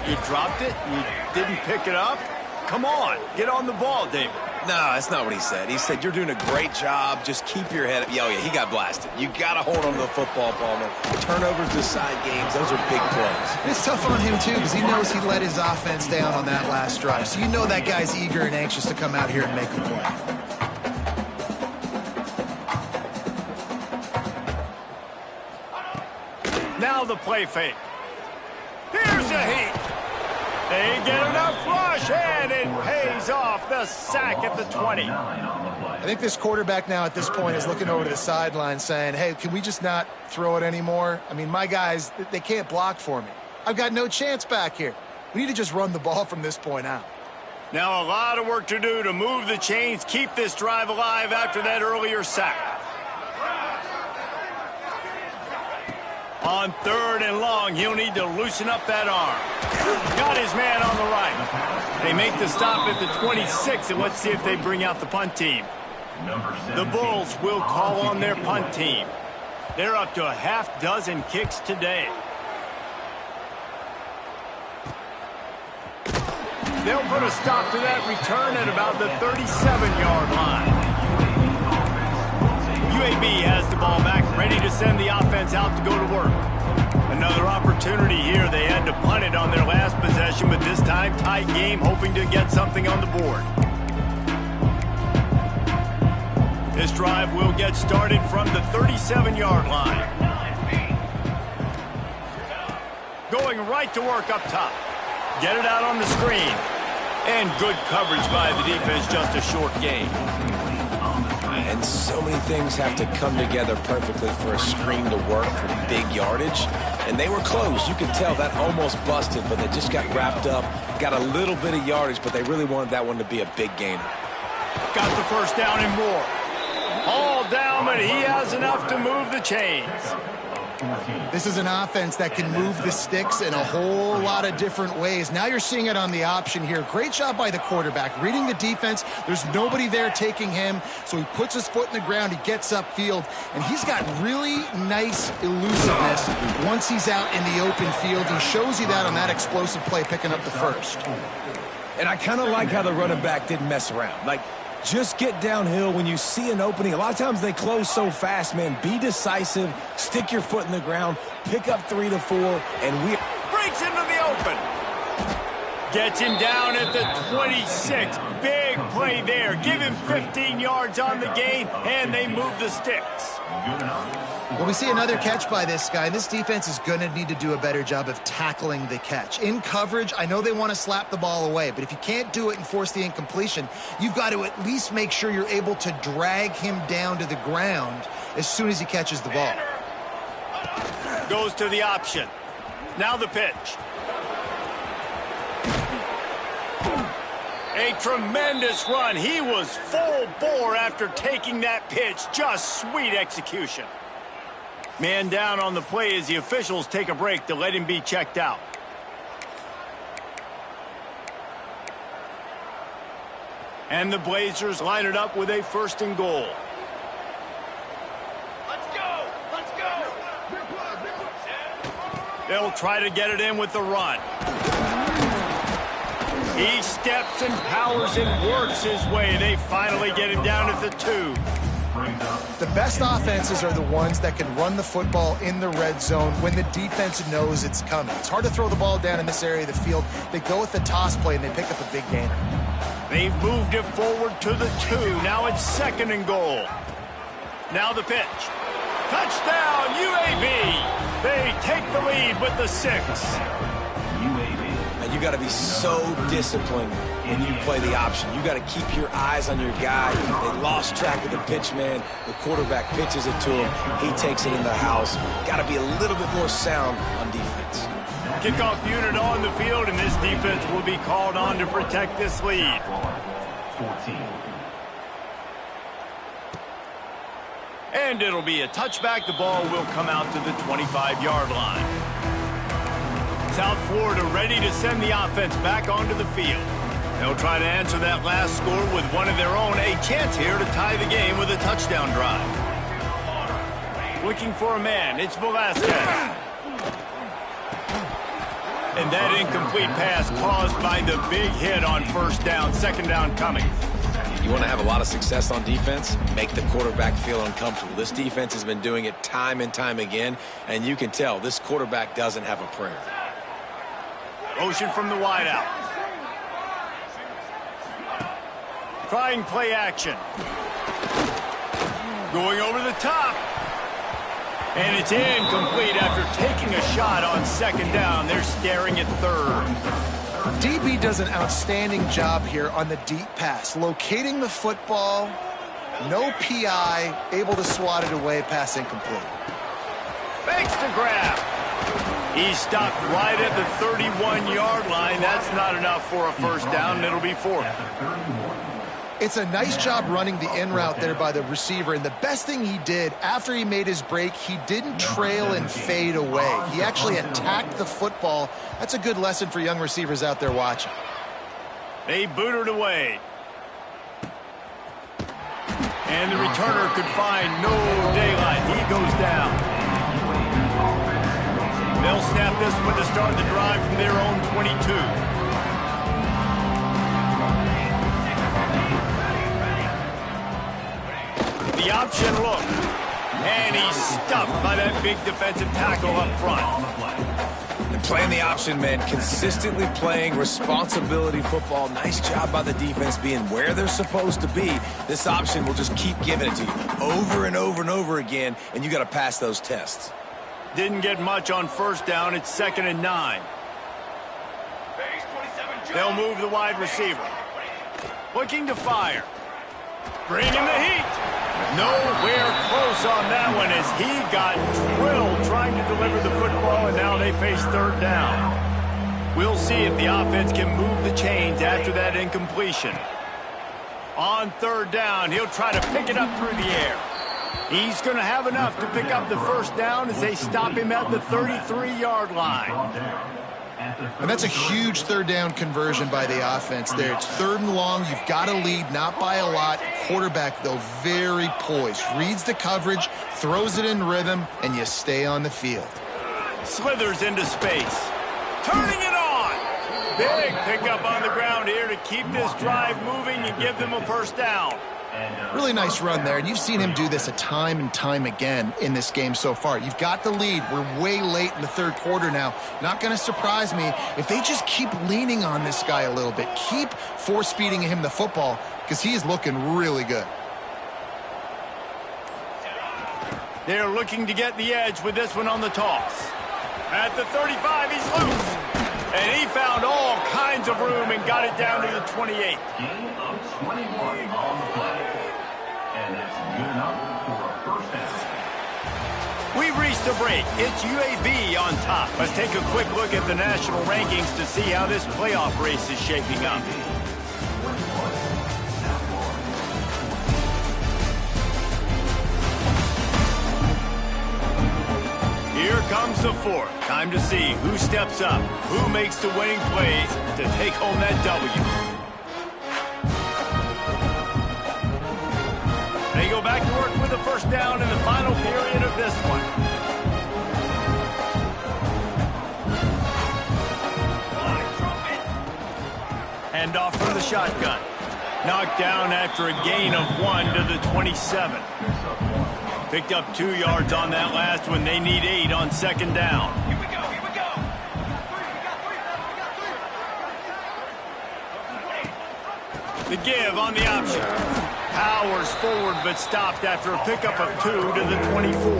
"You dropped it? You didn't pick it up? Come on, get on the ball, David." No, that's not what he said. He said, "You're doing a great job. Just keep your head up." Oh, yeah, he got blasted. You got to hold on to the football, Palmer. Turnovers decide games. Those are big plays. It's tough on him, too, because he knows he let his offense down on that last drive. So you know that guy's eager and anxious to come out here and make a play. Now the play fake. Here's a heat. They get enough rush, and it pays off. The sack at the 20. I think this quarterback now at this point is looking over to the sideline saying, hey, can we just not throw it anymore? I mean, my guys, they can't block for me. I've got no chance back here. We need to just run the ball from this point out. Now a lot of work to do to move the chains, keep this drive alive after that earlier sack. On 3rd and long, he'll need to loosen up that arm. Got his man on the right. They make the stop at the 26, and let's see if they bring out the punt team. The Bulls will call on their punt team. They're up to a half-dozen kicks today. They'll put a stop to that return at about the 37-yard line. UAB has the ball back, ready to send the offense out to go to work. Another opportunity here. They had to punt it on their last possession, but this time tight game, hoping to get something on the board. This drive will get started from the 37-yard line. Going right to work up top. Get it out on the screen. And good coverage by the defense, just a short gain. And so many things have to come together perfectly for a screen to work for big yardage. And they were close. You could tell that almost busted, but they just got wrapped up, got a little bit of yardage, but they really wanted that one to be a big gainer. Got the first down and more. All down, but he has enough to move the chains. This is an offense that can move the sticks in a whole lot of different ways. Now you're seeing it on the option here. Great job by the quarterback. Reading the defense, there's nobody there taking him, so he puts his foot in the ground, he gets upfield, and he's got really nice elusiveness once he's out in the open field. He shows you that on that explosive play, picking up the first. And I kind of like how the running back didn't mess around. Like, just get downhill when you see an opening. A lot of times they close so fast, man. Be decisive, stick your foot in the ground, pick up 3 to 4, and we breaks into the open. Gets him down at the 26. Big play there. Give him 15 yards on the gain, and they move the sticks. Well, we see another catch by this guy. This defense is going to need to do a better job of tackling the catch. In coverage, I know they want to slap the ball away, but if you can't do it and force the incompletion, you've got to at least make sure you're able to drag him down to the ground as soon as he catches the ball. Goes to the option. Now the pitch. A tremendous run. He was full bore after taking that pitch. Just sweet execution. Man down on the play as the officials take a break to let him be checked out. And the Blazers line it up with a 1st and goal. Let's go! Let's go! They'll try to get it in with the run. He steps and powers and works his way. They finally get him down at the 2. The best offenses are the ones that can run the football in the red zone when the defense knows it's coming. It's hard to throw the ball down in this area of the field. They go with the toss play, and they pick up a big gainer. They've moved it forward to the 2. Now it's 2nd and goal. Now the pitch. Touchdown, UAB. They take the lead with the 6. And you got to be so disciplined when you play the option. You got to keep your eyes on your guy. They lost track of the pitch, man. The quarterback pitches it to him. He takes it in the house. Got to be a little bit more sound on defense. Kickoff unit on the field, and this defense will be called on to protect this lead. 14. And it'll be a touchback. The ball will come out to the 25-yard line. South Florida ready to send the offense back onto the field. They'll try to answer that last score with one of their own. A chance here to tie the game with a touchdown drive. Looking for a man. It's Velasquez. And that incomplete pass caused by the big hit on 1st down. 2nd down coming. You want to have a lot of success on defense? Make the quarterback feel uncomfortable. This defense has been doing it time and time again, and you can tell this quarterback doesn't have a prayer. Motion from the wideout. Trying play action. Going over the top. And it's incomplete after taking a shot on 2nd down. They're staring at 3rd. DB does an outstanding job here on the deep pass. Locating the football, no PI, able to swat it away, pass incomplete. Makes the grab. He's stopped right at the 31-yard line. That's not enough for a 1st down, and it'll be 4th. It's a nice job running the in route there by the receiver, and the best thing he did after he made his break, he didn't trail and fade away. He actually attacked the football. That's a good lesson for young receivers out there watching. They booted away. And the returner could find no daylight. He goes down. They'll snap this one to start the drive from their own 22. the option look. And he's stuffed by that big defensive tackle up front. And playing the option, man, consistently playing responsibility football. Nice job by the defense being where they're supposed to be. This option will just keep giving it to you over and over and over again, and you got to pass those tests. Didn't get much on first down. It's 2nd and 9. They'll move the wide receiver. Looking to fire. Bringing the heat. Nowhere close on that one as he got drilled trying to deliver the football, and now they face 3rd down. We'll see if the offense can move the chains after that incompletion. On 3rd down, he'll try to pick it up through the air. He's going to have enough to pick up the first down as they stop him at the 33-yard line. And that's a huge 3rd down conversion by the offense there. It's 3rd and long. You've got to lead, not by a lot. Quarterback, though, very poised. Reads the coverage, throws it in rhythm, and you stay on the field. Slithers into space. Turning it on. Big pickup on the ground here to keep this drive moving and give them a first down. Really nice run there, and you've seen him do this a time and time again in this game so far. You've got the lead. We're way late in the 3rd quarter now. Not going to surprise me if they just keep leaning on this guy a little bit. Keep force-feeding him the football because he is looking really good. They're looking to get the edge with this one on the toss. At the 35, he's loose. And he found all kinds of room and got it down to the 28. Gain of 21 on the play. And that's good enough for a first down. We've reached a break. It's UAB on top. Let's take a quick look at the national rankings to see how this playoff race is shaping up. Here comes the 4th. Time to see who steps up, who makes the winning plays to take home that W. They go back to work with the first down in the final period of this one. Handoff from the shotgun. Knocked down after a gain of 1 to the 27. Picked up 2 yards on that last one. They need 8 on 2nd down. Here we go, here we go. The give on the option. Powers forward but stopped after a pickup of 2 to the 24.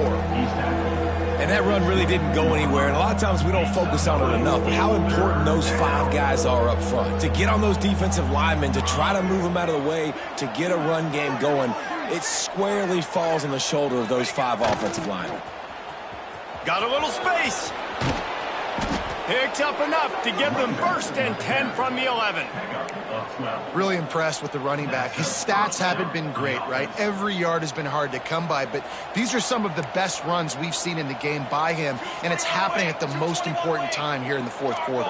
And that run really didn't go anywhere, and a lot of times we don't focus on it enough, but how important those 5 guys are up front. To get on those defensive linemen, to try to move them out of the way, to get a run game going, it squarely falls on the shoulder of those 5 offensive linemen. Got a little space. Picks up enough to give them 1st and 10 from the 11. Really impressed with the running back. His stats haven't been great, right? Every yard has been hard to come by, but these are some of the best runs we've seen in the game by him, and it's happening at the most important time here in the 4th quarter.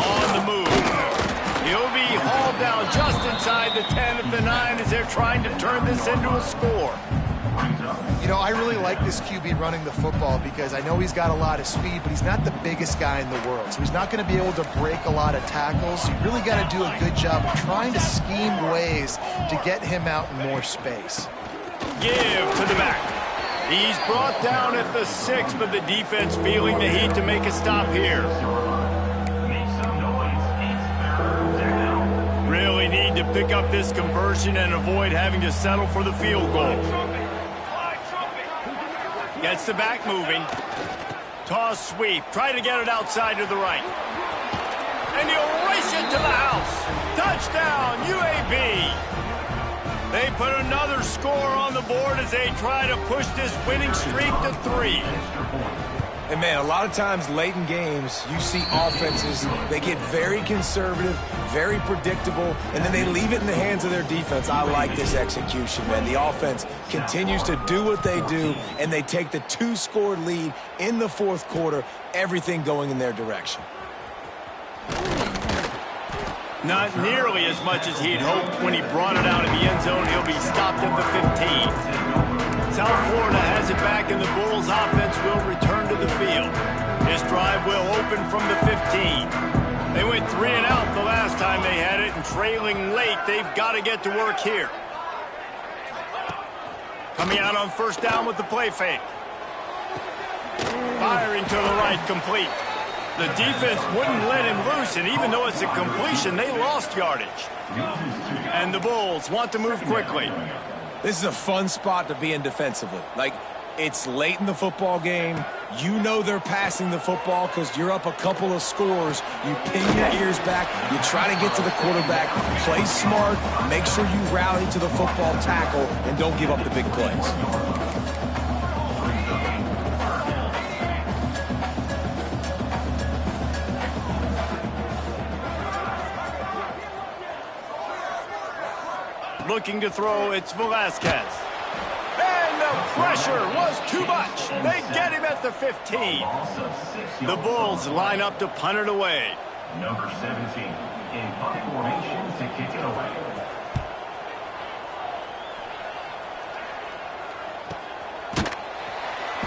On the move. He'll be hauled down just inside the 10 at the 9 as they're trying to turn this into a score. You know, I really like this QB running the football because I know he's got a lot of speed, but he's not the biggest guy in the world. So he's not going to be able to break a lot of tackles. You really got to do a good job of trying to scheme ways to get him out in more space. Give to the back. He's brought down at the 6, but the defense feeling the heat to make a stop here. Really need to pick up this conversion and avoid having to settle for the field goal. Gets the back moving. Toss sweep. Try to get it outside to the right. And he'll race it to the house. Touchdown, UAB. They put another score on the board as they try to push this winning streak to 3. And, man, a lot of times late in games, you see offenses, they get very conservative, very predictable, and then they leave it in the hands of their defense. I like this execution, man. The offense continues to do what they do, and they take the 2-score lead in the 4th quarter, everything going in their direction. Not nearly as much as he'd hoped when he brought it out of the end zone. He'll be stopped at the 15. South Florida has it back, and the Bulls offense will return to the field. This drive will open from the 15. They went 3 and out the last time they had it, and trailing late, they've got to get to work here. Coming out on first down with the play fake. Firing to the right, complete. The defense wouldn't let him loose, and even though it's a completion, they lost yardage. And the Bulls want to move quickly. This is a fun spot to be in defensively. Like, it's late in the football game. You know they're passing the football because you're up a couple of scores. You pin your ears back. You try to get to the quarterback. Play smart. Make sure you rally to the football tackle and don't give up the big plays. Looking to throw, it's Velasquez. And the pressure was too much. They get him at the 15. The Bulls line up to punt it away. Number 17 in punt formation to kick it away.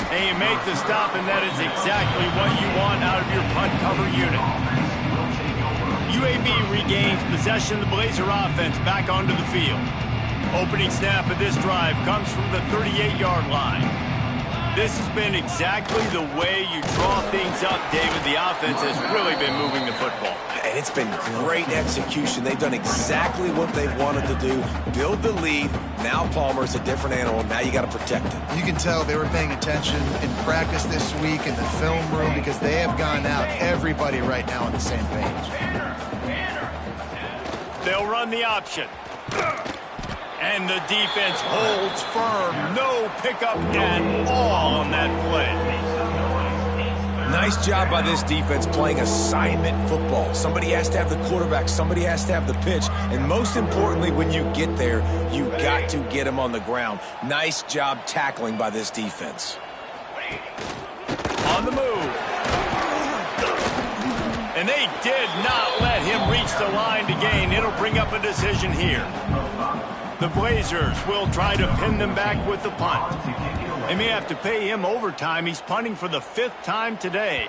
And you make the stop, and that is exactly what you want out of your punt cover unit. UAB regains possession of the Blazer offense back onto the field. Opening snap of this drive comes from the 38-yard line. This has been exactly the way you draw things up, David. The offense has really been moving the football. And it's been great execution. They've done exactly what they've wanted to do. Build the lead. Now Palmer's a different animal. Now you got to protect him. You can tell they were paying attention in practice this week in the film room because they have gone out, everybody right now on the same page. They'll run the option. And the defense holds firm. No pickup at all on that play. Nice job by this defense playing assignment football. Somebody has to have the quarterback. Somebody has to have the pitch. And most importantly, when you get there, you got to get him on the ground. Nice job tackling by this defense. On the move. And they did not let him reach the line to gain. It'll bring up a decision here. The Blazers will try to pin them back with the punt. They may have to pay him overtime. He's punting for the 5th time today.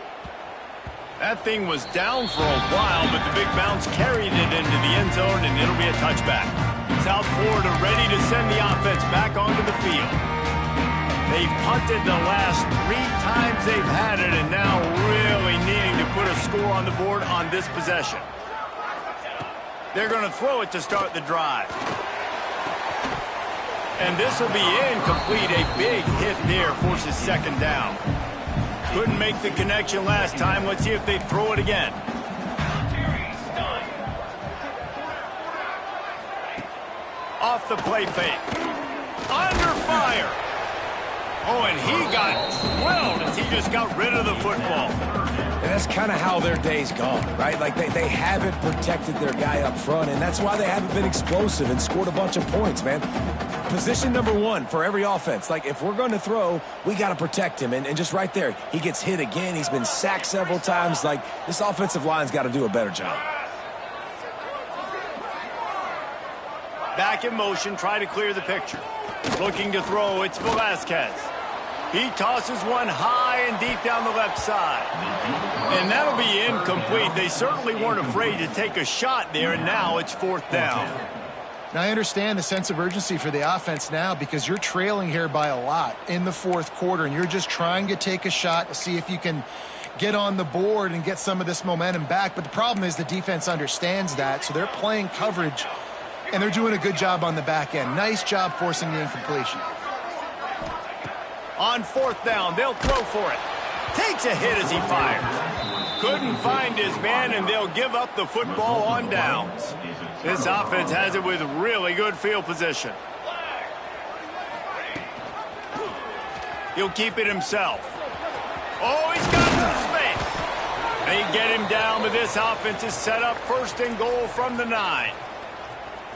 That thing was down for a while, but the big bounce carried it into the end zone, and it'll be a touchback. South Florida ready to send the offense back onto the field. They've punted the last 3 times they've had it, and now really needing to put a score on the board on this possession. They're going to throw it to start the drive. And this will be incomplete. A big hit there forces 2nd down. Couldn't make the connection last time. Let's see if they throw it again. Off the play fake. Under fire. Oh, and he got drilled as he just got rid of the football. And that's kind of how their day's gone, right? Like they haven't protected their guy up front, and that's why they haven't been explosive and scored a bunch of points, man. Position number 1 for every offense. Like, if we're going to throw, we got to protect him. And just right there, he gets hit again. He's been sacked several times. Like, this offensive line's got to do a better job. Back in motion, try to clear the picture. Looking to throw, it's Velasquez. He tosses one high and deep down the left side. And that'll be incomplete. They certainly weren't afraid to take a shot there, and now it's 4th down. Now, I understand the sense of urgency for the offense now because you're trailing here by a lot in the 4th quarter, and you're just trying to take a shot to see if you can get on the board and get some of this momentum back. But the problem is the defense understands that, so they're playing coverage, and they're doing a good job on the back end. Nice job forcing the incompletion. On 4th down, they'll throw for it. Takes a hit as he fires. Couldn't find his man, and they'll give up the football on downs. This offense has it with really good field position. He'll keep it himself. Oh, he's got some space. They get him down, but this offense is set up 1st and goal from the 9.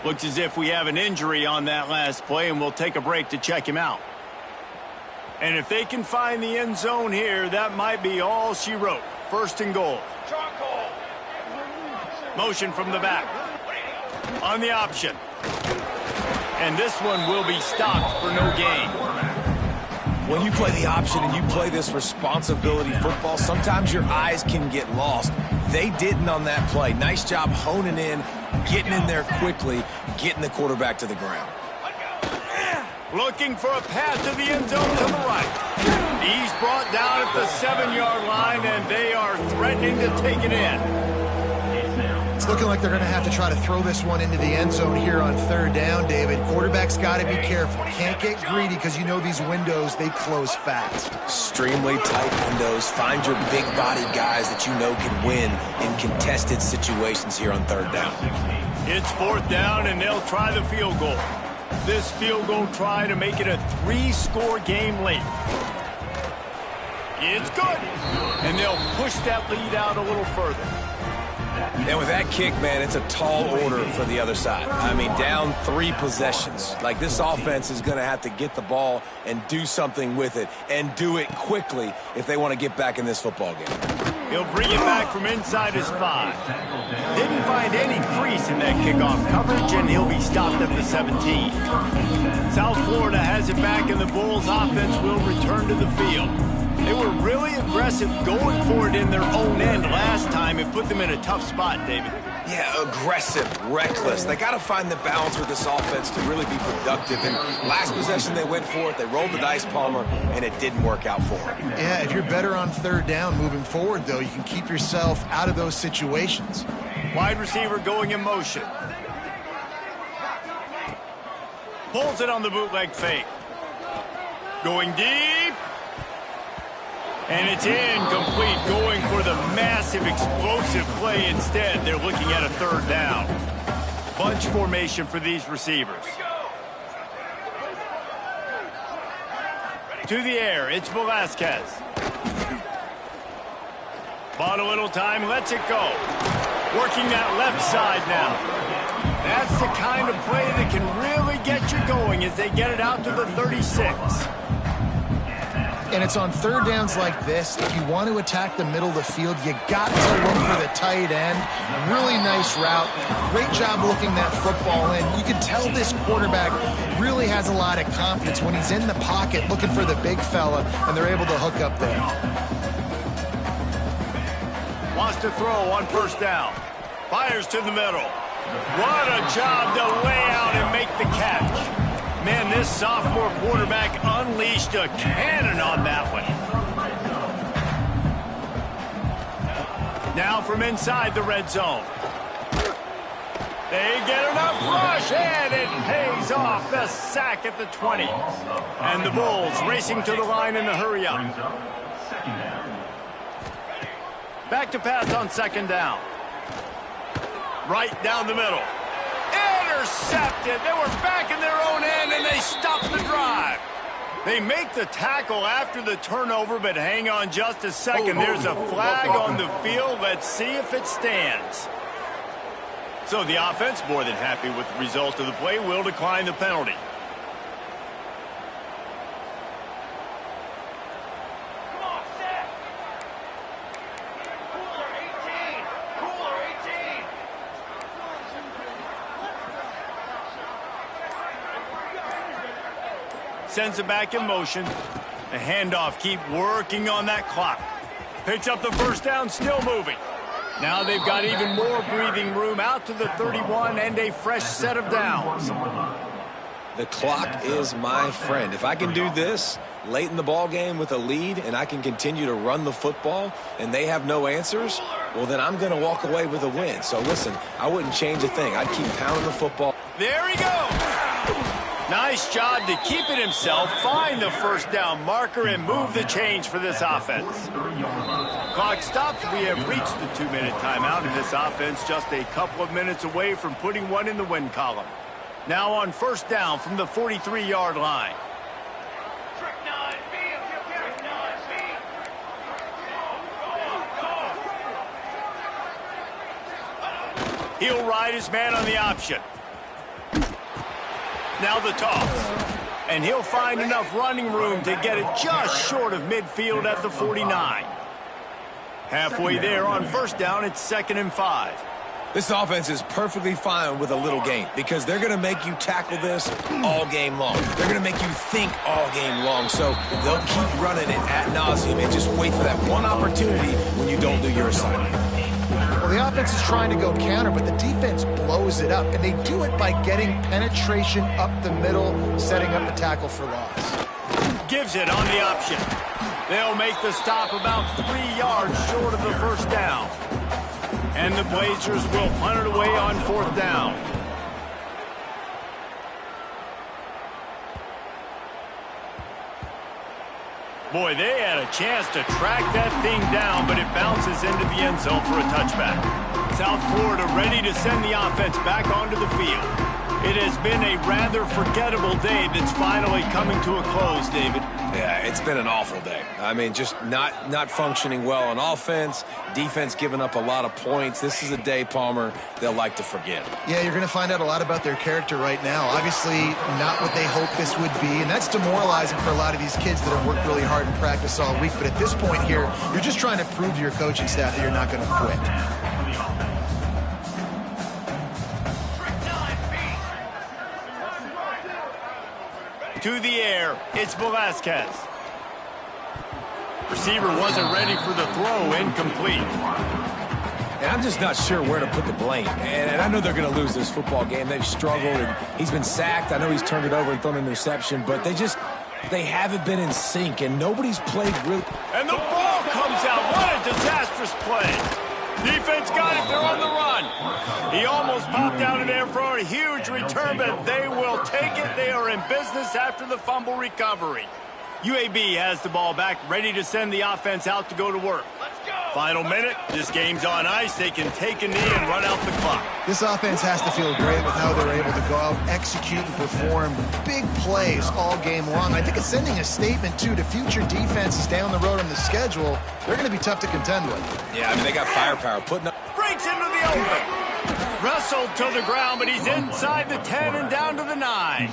Looks as if we have an injury on that last play, and we'll take a break to check him out. And if they can find the end zone here, that might be all she wrote. 1st and goal. Motion from the back. On the option. And this one will be stopped for no gain. When you play the option and you play this responsibility football, sometimes your eyes can get lost. They didn't on that play. Nice job honing in, getting in there quickly, getting the quarterback to the ground. Looking for a path to the end zone to the right. He's brought down at the 7-yard line, and they are threatening to take it in. It's looking like they're going to have to try to throw this one into the end zone here on third down, David. Quarterback's got to be careful. Can't get greedy because you know these windows, they close fast. Extremely tight windows. Find your big-bodied guys that you know can win in contested situations here on third down. It's fourth down, and they'll try the field goal. This field goal try to make it a 3-score game late. It's good. And they'll push that lead out a little further. And with that kick, man, it's a tall order for the other side. I mean, down 3 possessions. Like, this offense is going to have to get the ball and do something with it, and do it quickly if they want to get back in this football game. He'll bring it back from inside his 5. Didn't find any crease in that kickoff coverage, and he'll be stopped at the 17. South Florida has it back, and the Bulls offense will return to the field. They were really aggressive going for it in their own end last time and put them in a tough spot, David. Yeah, aggressive, reckless. They got to find the balance with this offense to really be productive. And last possession, they went for it. They rolled the dice, Palmer, and it didn't work out for them. Yeah, if you're better on third down moving forward, though, you can keep yourself out of those situations. Wide receiver going in motion. Pulls it on the bootleg fake. Going deep. And it's incomplete, going for the massive, explosive play instead. They're looking at a third down. Bunch formation for these receivers. To the air, it's Velasquez. Bought a little time, lets it go. Working that left side now. That's the kind of play that can really get you going as they get it out to the 36. And it's on third downs like this, if you want to attack the middle of the field, you got to look for the tight end. Really nice route. Great job looking that football in. You can tell this quarterback really has a lot of confidence when he's in the pocket looking for the big fella, and they're able to hook up there. Wants to throw on first down. Fires to the middle. What a job to lay out and make the catch. Man, this sophomore quarterback unleashed a cannon on that one. Now from inside the red zone. They get enough rush, and it pays off. The sack at the 20. And the Bulls racing to the line in a hurry up. Back to pass on second down. Right down the middle. Intercepted. They were back in their own end, and they stopped the drive. They make the tackle after the turnover, but hang on just a second. There's a flag on the field. Let's see if it stands. So the offense, more than happy with the result of the play, will decline the penalty. Sends it back in motion. The handoff, keep working on that clock. Picks up the first down, still moving. Now they've got even more breathing room out to the 31 and a fresh set of downs. The clock is my friend. If I can do this late in the ball game with a lead and I can continue to run the football and they have no answers, well, then I'm going to walk away with a win. So listen, I wouldn't change a thing. I'd keep pounding the football. There he goes. Nice job to keep it himself, find the first down marker, and move the chains for this offense. Clock stops. We have reached the 2-minute timeout, and this offense just a couple of minutes away from putting one in the win column. Now on first down from the 43-yard line. He'll ride his man on the option. Now the toss. And he'll find enough running room to get it just short of midfield at the 49. Halfway there on first down, it's 2nd and 5. This offense is perfectly fine with a little gain because they're going to make you tackle this all game long. They're going to make you think all game long. So they'll keep running it ad nauseum and just wait for that one opportunity when you don't do your assignment. Well, the offense is trying to go counter, but the defense blows it up, and they do it by getting penetration up the middle, setting up the tackle for loss. Gives it on the option. They'll make the stop about 3 yards short of the first down. And the Blazers will punt it away on 4th down. Boy, they had a chance to track that thing down, but it bounces into the end zone for a touchback. South Florida ready to send the offense back onto the field. It has been a rather forgettable day that's finally coming to a close, David. Yeah, it's been an awful day. I mean, just not functioning well on offense, defense giving up a lot of points. This is a day, Palmer, they'll like to forget. Yeah, you're going to find out a lot about their character right now. Obviously, not what they hoped this would be, and that's demoralizing for a lot of these kids that have worked really hard in practice all week. But at this point here, you're just trying to prove to your coaching staff that you're not going to quit. To the air, it's Velasquez. Receiver wasn't ready for the throw, incomplete. And I'm just not sure where to put the blame. And I know they're going to lose this football game. They've struggled, and he's been sacked. I know he's turned it over and thrown an interception, but they haven't been in sync, and nobody's played really. And the ball comes out. What a disastrous play. Defense got it. They're on the run. He almost popped out of there for a huge return, but they will take it. They are in business after the fumble recovery. UAB has the ball back, ready to send the offense out to go to work. Final minute. This game's on ice. They can take a knee and run out the clock. This offense has to feel great with how they're able to go out, execute, and perform big plays all game long. I think it's sending a statement, too, to future defenses down the road on the schedule. They're going to be tough to contend with. Yeah, I mean, they got firepower. Putting up. Breaks into the open. Wrestled to the ground, but he's inside the 10 and down to the 9.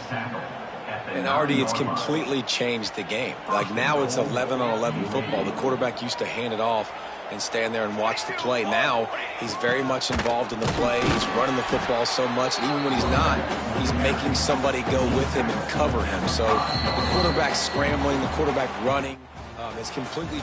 And Artie, it's completely changed the game. Like, now it's 11-on-11 football. The quarterback used to hand it off and stand there and watch the play. Now he's very much involved in the play. He's running the football so much, and even when he's not, he's making somebody go with him and cover him. So the quarterback scrambling, the quarterback running, it's completely